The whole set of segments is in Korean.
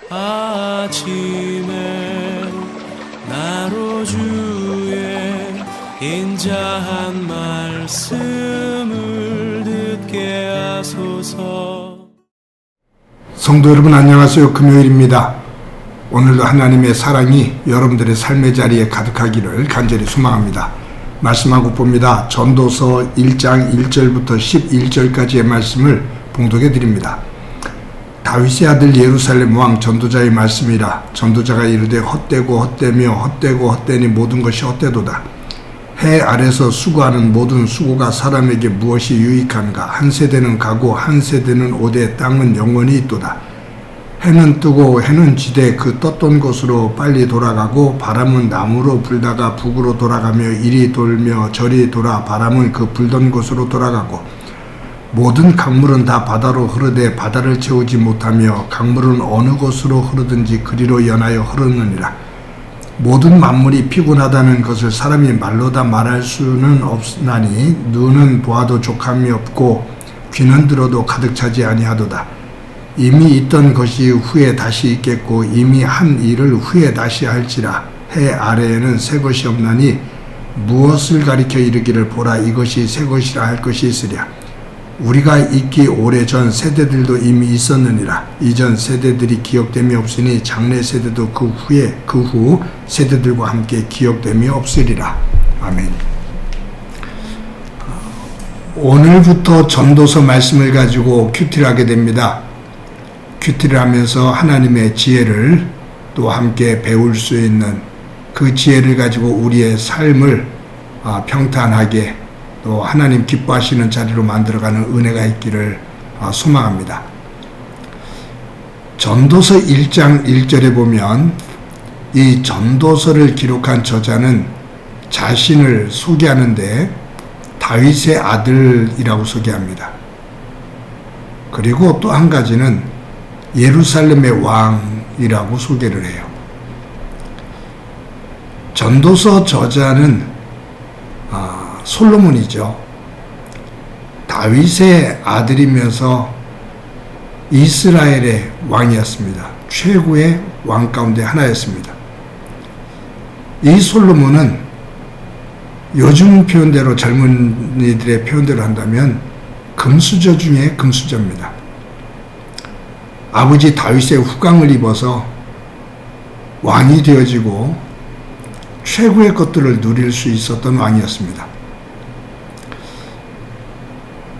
아침에 나로 주의 인자한 말씀을 듣게 하소서. 성도 여러분 안녕하세요. 금요일입니다. 오늘도 하나님의 사랑이 여러분들의 삶의 자리에 가득하기를 간절히 소망합니다. 말씀하고 봅니다. 전도서 1장 1절부터 11절까지의 말씀을 봉독해 드립니다. 다윗의 아들 예루살렘 왕 전도자의 말씀이라. 전도자가 이르되 헛되고 헛되며 헛되고 헛되니 모든 것이 헛되도다. 해 아래서 수고하는 모든 수고가 사람에게 무엇이 유익한가. 한 세대는 가고 한 세대는 오되 땅은 영원히 있도다. 해는 뜨고 해는 지되 그 떴던 곳으로 빨리 돌아가고 바람은 남으로 불다가 북으로 돌아가며 이리 돌며 저리 돌아 바람은 그 불던 곳으로 돌아가고 모든 강물은 다 바다로 흐르되 바다를 채우지 못하며 강물은 어느 곳으로 흐르든지 그리로 연하여 흐르느니라. 모든 만물이 피곤하다는 것을 사람이 말로 다 말할 수는 없나니 눈은 보아도 족함이 없고 귀는 들어도 가득 차지 아니하도다. 이미 있던 것이 후에 다시 있겠고 이미 한 일을 후에 다시 할지라. 해 아래에는 새 것이 없나니 무엇을 가리켜 이르기를 보라 이것이 새 것이라 할 것이 있으랴. 우리가 있기 오래전 세대들도 이미 있었느니라. 이전 세대들이 기억됨이 없으니 장래 세대도 그 후 세대들과 함께 기억됨이 없으리라. 아멘. 오늘부터 전도서 말씀을 가지고 큐티를 하게 됩니다. 큐티를 하면서 하나님의 지혜를 또 함께 배울 수 있는 그 지혜를 가지고 우리의 삶을 평탄하게 또 하나님 기뻐하시는 자리로 만들어가는 은혜가 있기를 소망합니다. 전도서 1장 1절에 보면 이 전도서를 기록한 저자는 자신을 소개하는데 다윗의 아들이라고 소개합니다. 그리고 또 한 가지는 예루살렘의 왕이라고 소개를 해요. 전도서 저자는 솔로몬이죠. 다윗의 아들이면서 이스라엘의 왕이었습니다. 최고의 왕 가운데 하나였습니다. 이 솔로몬은 요즘 표현대로 젊은이들의 표현대로 한다면 금수저 중에 금수저입니다. 아버지 다윗의 후광을 입어서 왕이 되어지고 최고의 것들을 누릴 수 있었던 왕이었습니다.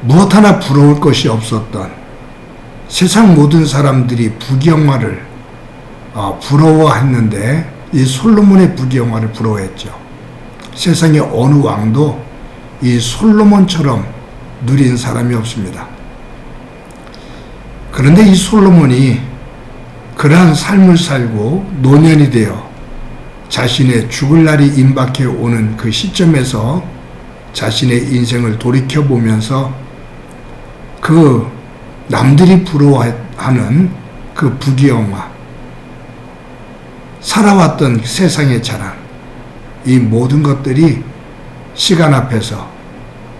무엇 하나 부러울 것이 없었던 세상 모든 사람들이 부귀영화를 부러워했는데 이 솔로몬의 부귀영화를 부러워했죠. 세상의 어느 왕도 이 솔로몬처럼 누린 사람이 없습니다. 그런데 이 솔로몬이 그러한 삶을 살고 노년이 되어 자신의 죽을 날이 임박해 오는 그 시점에서 자신의 인생을 돌이켜보면서 그 남들이 부러워하는 그 부귀영화, 살아왔던 세상의 자랑, 이 모든 것들이 시간 앞에서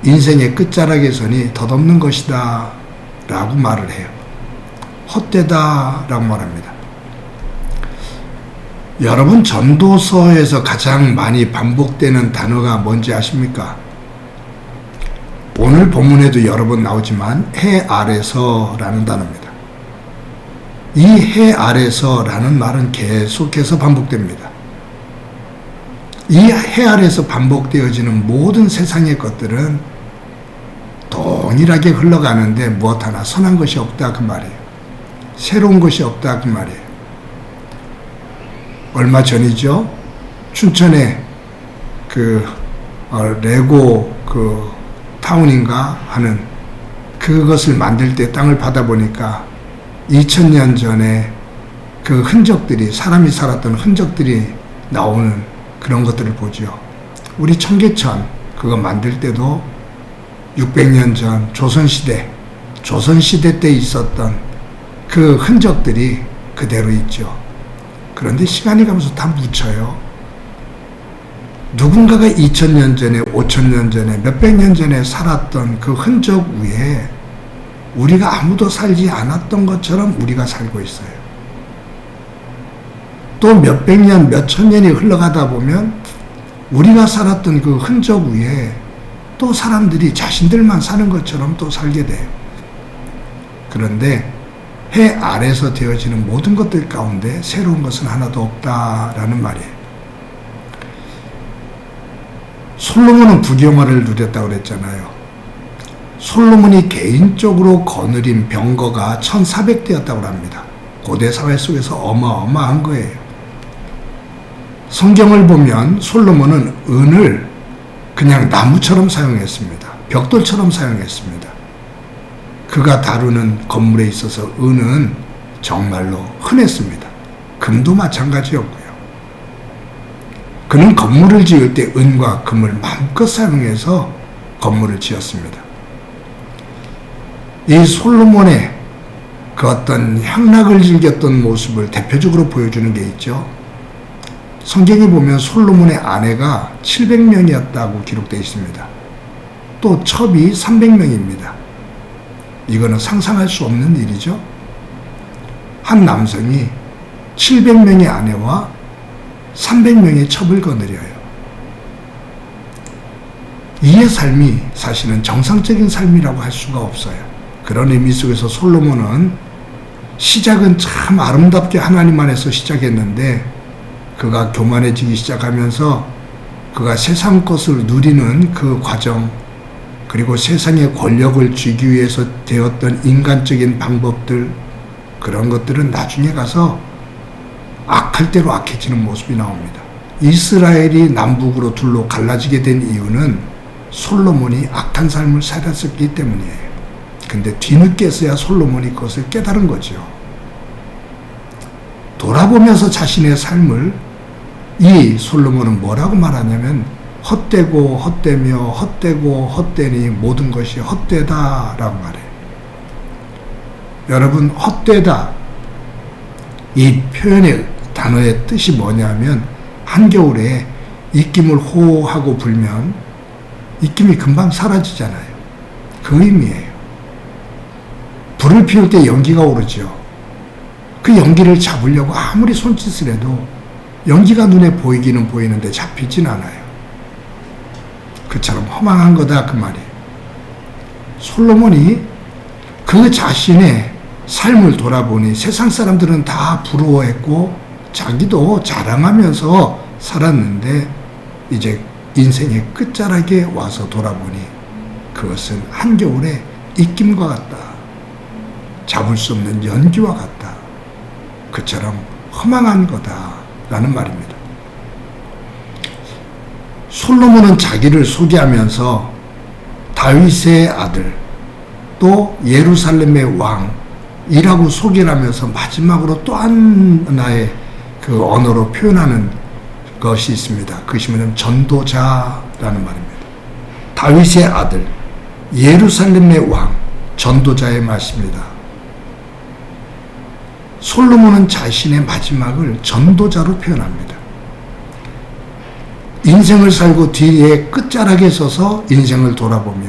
인생의 끝자락에 서니 덧없는 것이다 라고 말을 해요. 헛되다 라고 말합니다. 여러분, 전도서에서 가장 많이 반복되는 단어가 뭔지 아십니까? 오늘 본문에도 여러 번 나오지만 해 아래서라는 단어입니다. 이 해 아래서라는 말은 계속해서 반복됩니다. 이 해 아래서 반복되어지는 모든 세상의 것들은 동일하게 흘러가는데 무엇 하나 선한 것이 없다 그 말이에요. 새로운 것이 없다 그 말이에요. 얼마 전이죠. 춘천에 레고 타운인가 하는 그것을 만들 때 땅을 받아보니까 2000년 전에 그 흔적들이, 사람이 살았던 흔적들이 나오는 그런 것들을 보죠. 우리 청계천 그거 만들 때도 600년 전 조선시대 때 있었던 그 흔적들이 그대로 있죠. 그런데 시간이 가면서 다 묻혀요. 누군가가 2000년 전에, 5000년 전에, 몇백 년 전에 살았던 그 흔적 위에 우리가 아무도 살지 않았던 것처럼 우리가 살고 있어요. 또 몇백 년, 몇천 년이 흘러가다 보면 우리가 살았던 그 흔적 위에 또 사람들이 자신들만 사는 것처럼 또 살게 돼요. 그런데 해 아래서 되어지는 모든 것들 가운데 새로운 것은 하나도 없다라는 말이에요. 솔로몬은 부귀영화를 누렸다고 그랬잖아요. 솔로몬이 개인적으로 거느린 병거가 1400대였다고 합니다. 고대 사회 속에서 어마어마한 거예요. 성경을 보면 솔로몬은 은을 그냥 나무처럼 사용했습니다. 벽돌처럼 사용했습니다. 그가 다루는 건물에 있어서 은은 정말로 흔했습니다. 금도 마찬가지였고요. 그는 건물을 지을 때 은과 금을 마음껏 사용해서 건물을 지었습니다. 이 솔로몬의 그 어떤 향락을 즐겼던 모습을 대표적으로 보여주는 게 있죠. 성경에 보면 솔로몬의 아내가 700명이었다고 기록되어 있습니다. 또 첩이 300명입니다. 이거는 상상할 수 없는 일이죠. 한 남성이 700명의 아내와 300명의 첩을 거느려요. 이의 삶이 사실은 정상적인 삶이라고 할 수가 없어요. 그런 의미 속에서 솔로몬은 시작은 참 아름답게 하나님 안에서 시작했는데 그가 교만해지기 시작하면서 그가 세상 것을 누리는 그 과정, 그리고 세상의 권력을 쥐기 위해서 되었던 인간적인 방법들, 그런 것들은 나중에 가서 악할 대로 악해지는 모습이 나옵니다. 이스라엘이 남북으로 둘로 갈라지게 된 이유는 솔로몬이 악한 삶을 살았었기 때문이에요. 근데 뒤늦게서야 솔로몬이 그것을 깨달은 거죠. 돌아보면서 자신의 삶을 이 솔로몬은 뭐라고 말하냐면 헛되고 헛되며 헛되고 헛되니 모든 것이 헛되다라고 말해요. 여러분, 헛되다, 이 표현의 단어의 뜻이 뭐냐면 한겨울에 입김을 호하고 불면 입김이 금방 사라지잖아요. 그 의미예요. 불을 피울 때 연기가 오르죠. 그 연기를 잡으려고 아무리 손짓을 해도 연기가 눈에 보이기는 보이는데 잡히진 않아요. 그처럼 허망한 거다 그 말이에요. 솔로몬이 그 자신의 삶을 돌아보니 세상 사람들은 다 부러워했고 자기도 자랑하면서 살았는데 이제 인생의 끝자락에 와서 돌아보니 그것은 한겨울의 입김과 같다. 잡을 수 없는 연기와 같다. 그처럼 허망한 거다라는 말입니다. 솔로몬은 자기를 소개하면서 다윗의 아들 또 예루살렘의 왕이라고 소개를 하면서 마지막으로 또 하나의 그 언어로 표현하는 것이 있습니다. 그것이 뭐냐면 전도자라는 말입니다. 다윗의 아들, 예루살렘의 왕, 전도자의 말씀입니다. 솔로몬은 자신의 마지막을 전도자로 표현합니다. 인생을 살고 뒤에 끝자락에 서서 인생을 돌아보며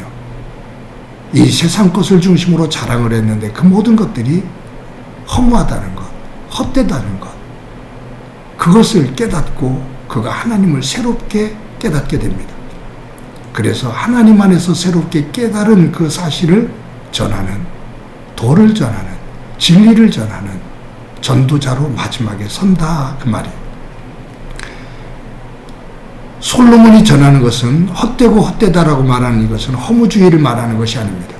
이 세상 것을 중심으로 자랑을 했는데 그 모든 것들이 허무하다는 것, 헛되다는 것, 그것을 깨닫고 그가 하나님을 새롭게 깨닫게 됩니다. 그래서 하나님 안에서 새롭게 깨달은 그 사실을 전하는, 도를 전하는, 진리를 전하는 전도자로 마지막에 선다 그 말이에요. 솔로몬이 전하는 것은 헛되고 헛되다라고 말하는 이것은 허무주의를 말하는 것이 아닙니다.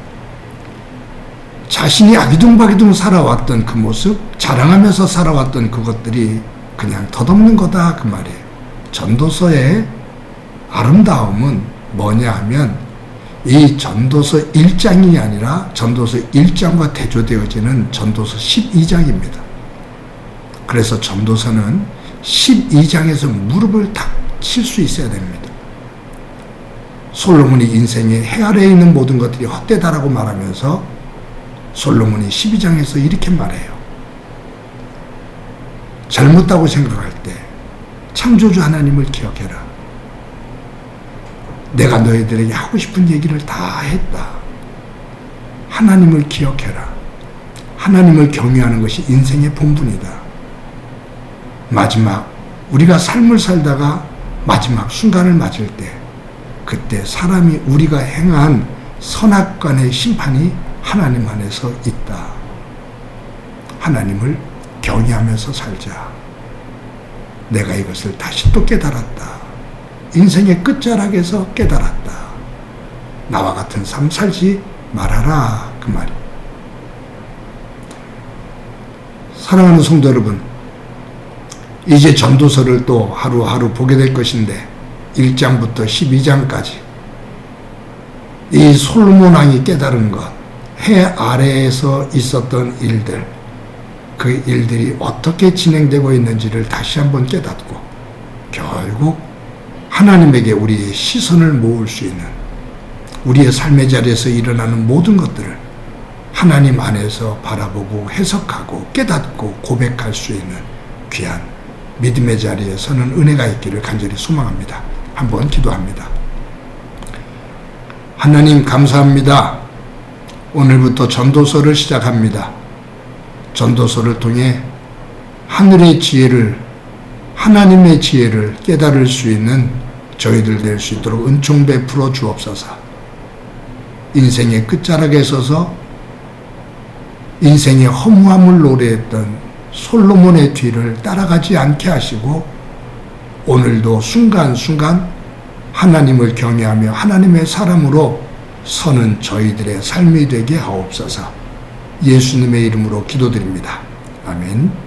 자신이 아기둥바기둥 살아왔던 그 모습, 자랑하면서 살아왔던 그것들이 그냥 덧없는 거다 그 말이에요. 전도서의 아름다움은 뭐냐 하면 이 전도서 1장이 아니라 전도서 1장과 대조되어지는 전도서 12장입니다. 그래서 전도서는 12장에서 무릎을 탁 칠 수 있어야 됩니다. 솔로몬이 인생의 해 아래에 있는 모든 것들이 헛되다라고 말하면서 솔로몬이 12장에서 이렇게 말해요. 잘못다고 생각할 때 창조주 하나님을 기억해라. 내가 너희들에게 하고 싶은 얘기를 다 했다. 하나님을 기억해라. 하나님을 경외하는 것이 인생의 본분이다. 마지막 우리가 삶을 살다가 마지막 순간을 맞을 때 그때 사람이 우리가 행한 선악간의 심판이 하나님 안에서 있다. 하나님을 경외하면서 살자. 내가 이것을 다시 또 깨달았다. 인생의 끝자락에서 깨달았다. 나와 같은 삶 살지 말아라. 그 말이. 사랑하는 성도 여러분, 이제 전도서를 또 하루하루 보게 될 것인데 1장부터 12장까지 이 솔로몬 왕이 깨달은 것, 해 아래에서 있었던 일들, 그 일들이 어떻게 진행되고 있는지를 다시 한번 깨닫고 결국 하나님에게 우리의 시선을 모을 수 있는, 우리의 삶의 자리에서 일어나는 모든 것들을 하나님 안에서 바라보고 해석하고 깨닫고 고백할 수 있는 귀한 믿음의 자리에 서는 은혜가 있기를 간절히 소망합니다. 한번 기도합니다. 하나님 감사합니다. 오늘부터 전도서를 시작합니다. 전도서를 통해 하늘의 지혜를, 하나님의 지혜를 깨달을 수 있는 저희들 될 수 있도록 은총 베풀어 주옵소서. 인생의 끝자락에 서서 인생의 허무함을 노래했던 솔로몬의 뒤를 따라가지 않게 하시고 오늘도 순간순간 하나님을 경외하며 하나님의 사람으로 서는 저희들의 삶이 되게 하옵소서. 예수님의 이름으로 기도드립니다. 아멘.